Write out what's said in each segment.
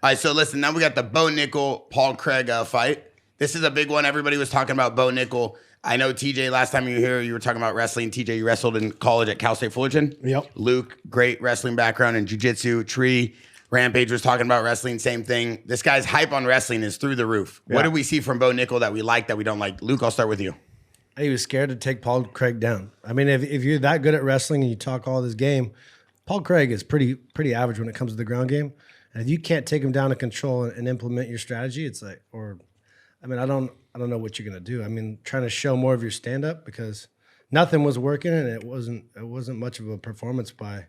right, so listen, now we got the Bo Nickal, Paul Craig fight. This is a big one. Everybody was talking about Bo Nickal. I know, TJ, last time you were here, you were talking about wrestling. TJ, you wrestled in college at Cal State Fullerton. Yep. Luke, great wrestling background in jiu-jitsu. Tree, Rampage was talking about wrestling, same thing. This guy's hype on wrestling is through the roof. Yeah. What did we see from Bo Nickal that we like, that we don't like? Luke, I'll start with you. He was scared to take Paul Craig down. I mean, if you're that good at wrestling and you talk all this game, Paul Craig is pretty average when it comes to the ground game. And if you can't take him down to control and implement your strategy, it's like, I don't know what you're gonna do. I mean, trying to show more of your stand-up, because nothing was working, and it wasn't much of a performance by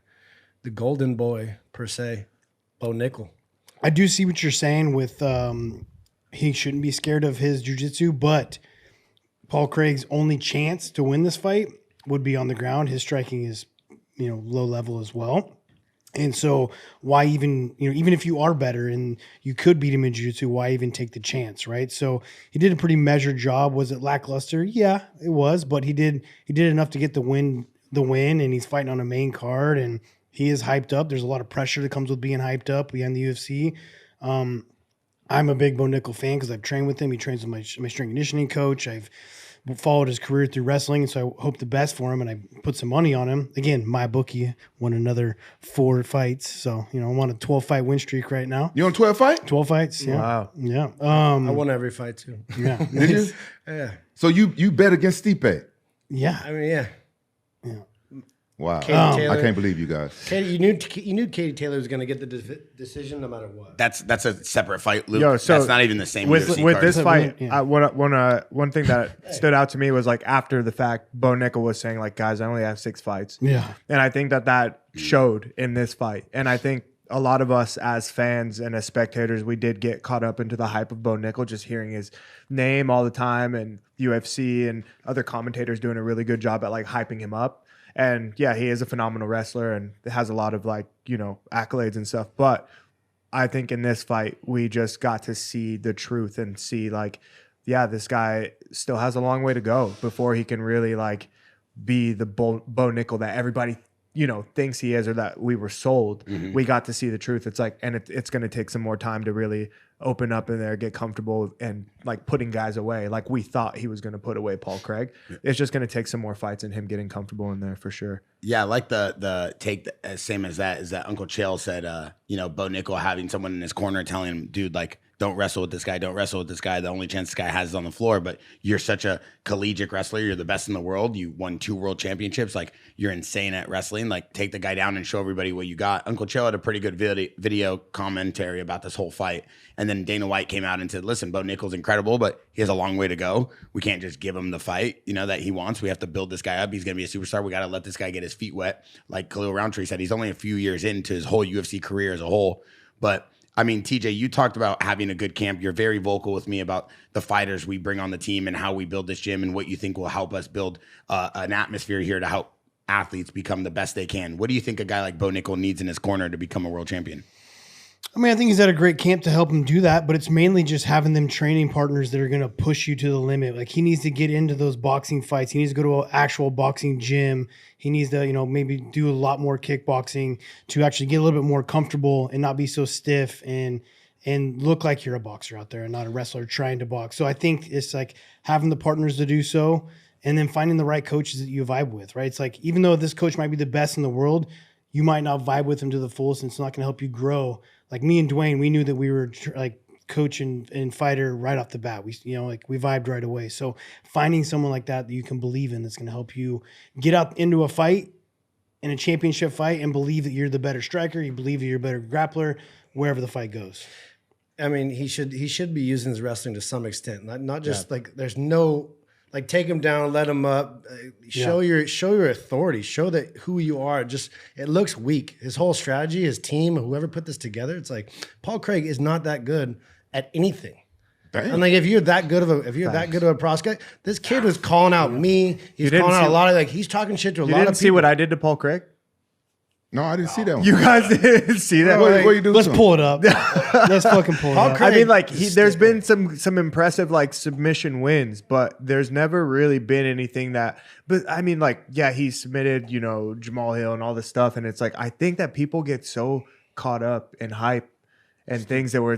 the golden boy per se, Bo Nickal. I do see what you're saying with he shouldn't be scared of his jiu-jitsu, but Paul Craig's only chance to win this fight would be on the ground. His striking is, low level as well. And so why even, even if you are better and you could beat him in jiu-jitsu, why even take the chance, right? So he did a pretty measured job. Was it lackluster? Yeah, it was, but he did enough to get the win, and he's fighting on a main card, and he is hyped up. There's a lot of pressure that comes with being hyped up. We in the UFC. I'm a big Bo Nickal fan because I've trained with him. He trains with my strength conditioning coach. I've followed his career through wrestling, and so I hope the best for him, and I put some money on him. Again, my bookie won another 4 fights, so I'm on a 12-fight win streak right now. You on 12 fights? 12 fights, yeah. Wow. Yeah. I won every fight too. Yeah. Did you? Yeah. So you bet against Stipe? Yeah. I mean, yeah. Wow. Katie I can't believe you guys. Katie, you knew Katie Taylor was going to get the decision no matter what. That's a separate fight, Luke. Yo, so that's not even the same with UFC with card. this fight. Yeah. One thing that stood out to me was like after the fact, Bo Nickal was saying like, guys, I only have 6 fights. Yeah. And I think that showed in this fight. And I think a lot of us as fans and as spectators, we did get caught up into the hype of Bo Nickal, just hearing his name all the time, and UFC and other commentators doing a really good job at like hyping him up. And yeah, he is a phenomenal wrestler and has a lot of like, accolades and stuff. But I think in this fight, we just got to see the truth and see like, yeah, this guy still has a long way to go before he can really like be the Bo Nickal that everybody, thinks he is, or that we were sold. Mm-hmm. We got to see the truth. It's like, and it's going to take some more time to really open up in there, get comfortable, and like putting guys away. Like we thought he was going to put away Paul Craig. Yeah. It's just going to take some more fights and him getting comfortable in there for sure. Yeah, I like the take, same as that, is that Uncle Chael said, Bo Nickal having someone in his corner telling him, dude, like, don't wrestle with this guy. Don't wrestle with this guy. The only chance this guy has is on the floor, but you're such a collegiate wrestler. You're the best in the world. You won 2 world championships. Like, you're insane at wrestling. Like, take the guy down and show everybody what you got. Uncle Chael had a pretty good video commentary about this whole fight. And then Dana White came out and said, listen, Bo Nickal's incredible, but he has a long way to go. We can't just give him the fight, that he wants. We have to build this guy up. He's going to be a superstar. We got to let this guy get his feet wet. Like Khalil Roundtree said, he's only a few years into his whole UFC career as a whole. But I mean, TJ, you talked about having a good camp. You're very vocal with me about the fighters we bring on the team and how we build this gym and what you think will help us build an atmosphere here to help athletes become the best they can. What do you think a guy like Bo Nickal needs in his corner to become a world champion? I mean, I think he's at a great camp to help him do that, but it's mainly just having them training partners that are going to push you to the limit. Like, he needs to get into those boxing fights. He needs to go to an actual boxing gym. He needs to, maybe do a lot more kickboxing to actually get a little bit more comfortable and not be so stiff and look like you're a boxer out there and not a wrestler trying to box. So I think it's like having the partners to do so, and then finding the right coaches that you vibe with, right? It's like, even though this coach might be the best in the world, you might not vibe with him to the fullest, and it's not going to help you grow. Like me and Dwayne, we knew that we were like coach and fighter right off the bat. We vibed right away. So finding someone like that you can believe in, that's going to help you get up into a fight, in a championship fight, and believe that you're the better striker. You believe that you're a better grappler, wherever the fight goes. I mean, he should be using his wrestling to some extent, not just like there's no. Like, take him down, let him up, show your authority, show that who you are. Just, it looks weak. His whole strategy, his team, whoever put this together, it's like Paul Craig is not that good at anything. Damn. And like, if you're that good of a prospect, this kid was calling out me. He's calling out a lot of he's talking shit to a lot of people. You didn't see what I did to Paul Craig? No, I didn't see that one. You guys didn't see that? What you do? Let's pull it up. Let's fucking pull it up. I mean, like, there's been some impressive like submission wins, but there's never really been anything that. But I mean, like, yeah, he submitted, Jamal Hill and all this stuff, and it's like, I think that people get so caught up in hype and things where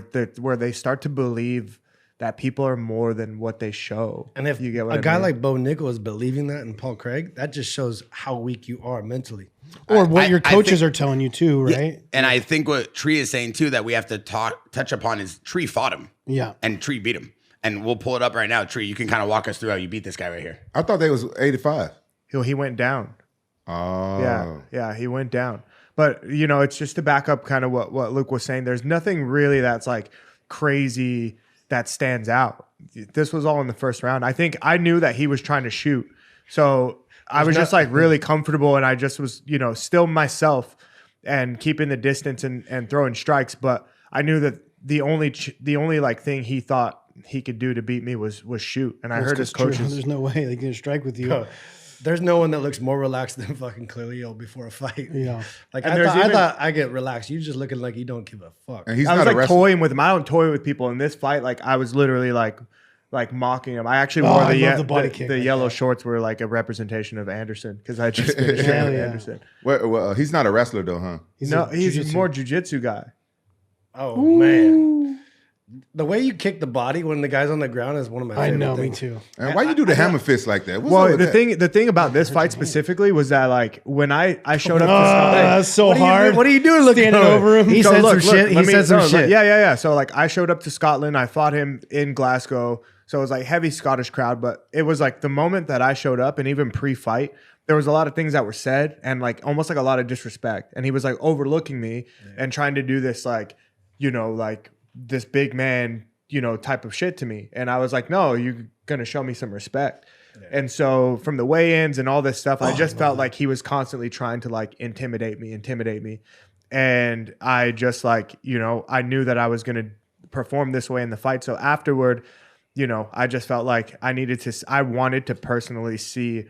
they start to believe that people are more than what they show. And if you get what a guy mean? like Bo Nickal is believing that and Paul Craig, that just shows how weak you are mentally. Or what your I coaches think- are telling you too, right? And I think what Tree is saying too that we have to touch upon is Tree fought him. Yeah. And Tree beat him. And we'll pull it up right now. Tree, you can kind of walk us through how you beat this guy right here. I thought they was 85. He went down. Oh. Yeah, he went down. But, it's just to back up kind of what Luke was saying. There's nothing really that's like crazy that stands out. This was all in the first round. I think I knew that he was trying to shoot. So I was just like really comfortable, and I just was, still myself and keeping the distance and throwing strikes. But I knew that the only like thing he thought he could do to beat me was shoot. And I heard his coaches. There's no way they can strike with you. Bro, there's no one that looks more relaxed than fucking Clelio before a fight. Yeah. Like And I there's thought, I even- thought I get relaxed. You just looking like you don't give a fuck. And he's I was not a like wrestler. toying with him. I don't toy with people. In this fight, like I was literally like mocking him. I actually wore I the love the body kick the like yellow that. shorts were like a representation of Anderson because I just finished Hell with yeah. Anderson. Well, he's not a wrestler though, huh? He's He's more jujitsu guy. Oh man. The way you kick the body when the guy's on the ground is one of my I favorite know, things. me too. And why you do the hammer fist like that? What's up Well, with that? the thing about this fight specifically was that like when I showed up to Oh, Scotland, that's so What are you hard. doing- what are you doing looking Standing over? over him? He So said look, some shit. let He me- said some no, shit. Yeah. So like I showed up to Scotland. I fought him in Glasgow. So it was like heavy Scottish crowd. But it was like the moment that I showed up and even pre-fight, there was a lot of things that were said and like almost like a lot of disrespect. And he was like overlooking me and trying to do this like, like this big man, type of shit to me. And I was like, no, you're going to show me some respect. Yeah. And so from the weigh-ins and all this stuff, I just felt like he was constantly trying to like intimidate me. And I just like, I knew that I was going to perform this way in the fight. So afterward, I just felt like I wanted to personally see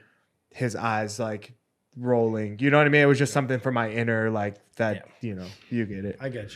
his eyes like rolling. You know what I mean? It was just something for my inner like that, you get it. I get you.